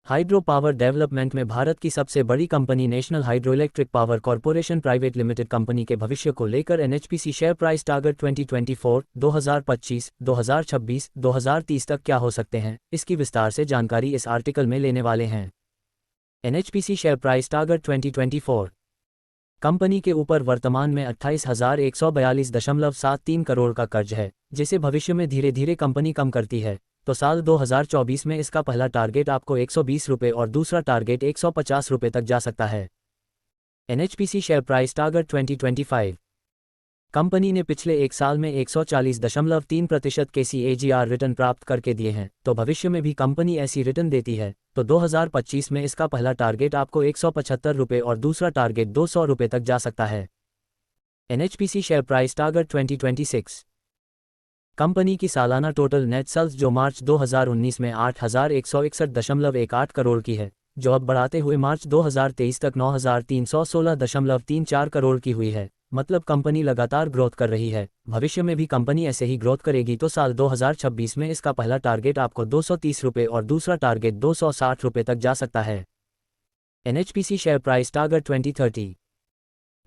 Hydro power development में भारत की सबसे बड़ी company national hydroelectric power corporation private limited company के भविष्य को लेकर एनएचपीसी शेयर प्राइस टारगेट 2024, 2025, 2026, 2030 तक क्या हो सकते हैं, इसकी विस्तार से जानकारी इस आर्टिकल में लेने वाले हैं। NHPC share price target 2024। Company के ऊपर वर्तमान में 28,142.73 करोड़ का कर्ज है, जिसे भविष्य में धीरे धीरे कंपनी कम करती है। तो साल 2024 में इसका पहला टारगेट आपको 120 रुपये और दूसरा टारगेट 150 रुपये तक जा सकता है। NHPC share price target 2025। Company ने पिछले एक साल में 140.3% के CAGR रिटर्न प्राप्त करके दिए हैं, तो भविष्य में भी कंपनी ऐसी रिटर्न देती है तो 2025 में इसका पहला टारगेट आपको 175 रुपये और दूसरा टारगेट 200 रुपये तक जा सकता है। NHPC share price target 2026। Company की सालाना टोटल नेट सेल्स जो मार्च 2019 में 8,161.18 करोड़ की है, जो अब बढ़ाते हुए मार्च 2023 तक 9,316.34 करोड़ की हुई है। मतलब कंपनी लगातार ग्रोथ कर रही है। भविष्य में भी कंपनी ऐसे ही ग्रोथ करेगी तो साल 2026 में इसका पहला टारगेट आपको 230 रुपये और दूसरा टारगेट 260 रुपये तक जा सकता है। NHPC share price target 2030।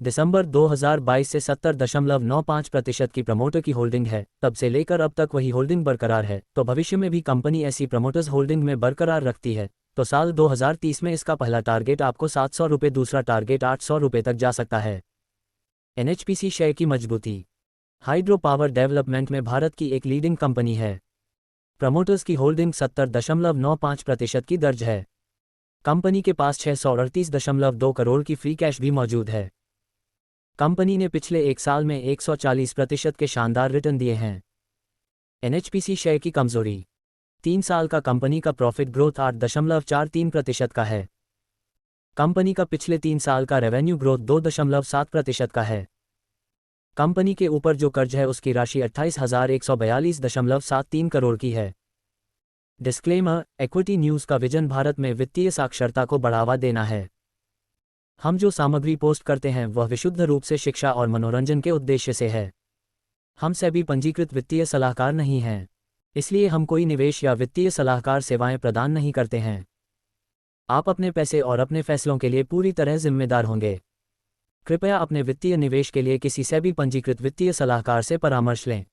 दिसंबर 2022 से 70.95% की प्रमोटर की होल्डिंग है, तब से लेकर अब तक वही होल्डिंग बरकरार है, तो भविष्य में भी कंपनी ऐसी प्रमोटर्स होल्डिंग में बरकरार रखती है तो साल 2030 में इसका पहला टारगेट आपको 700 रुपये, दूसरा टारगेट 800 रुपये तक जा सकता है। एनएचपीसी शेयर की मजबूती। हाइड्रो पावर डेवलपमेंट में भारत की एक लीडिंग कंपनी है। प्रमोटर्स की होल्डिंग 70.95% की दर्ज है। कंपनी के पास 638.2 करोड़ की फ्री कैश भी मौजूद है। कंपनी ने पिछले एक साल में 140% के शानदार रिटर्न दिए हैं। एनएचपीसी शेयर की कमजोरी। 3 साल का कंपनी का प्रॉफिट ग्रोथ 8.43% का है। कंपनी का पिछले 3 साल का रेवेन्यू ग्रोथ 2.7% का है। कंपनी के ऊपर जो कर्ज है उसकी राशि 28,142.73 करोड़ की है। डिस्क्लेमर, इक्विटी न्यूज़ का विजन भारत में वित्तीय साक्षरता को बढ़ावा देना है। हम जो सामग्री पोस्ट करते हैं वह विशुद्ध रूप से शिक्षा और मनोरंजन के उद्देश्य से है। हम सेबी पंजीकृत वित्तीय सलाहकार नहीं हैं, इसलिए हम कोई निवेश या वित्तीय सलाहकार सेवाएं प्रदान नहीं करते हैं। आप अपने पैसे और अपने फैसलों के लिए पूरी तरह जिम्मेदार होंगे। कृपया अपने वित्तीय निवेश के लिए किसी सेबी पंजीकृत वित्तीय सलाहकार से परामर्श लें।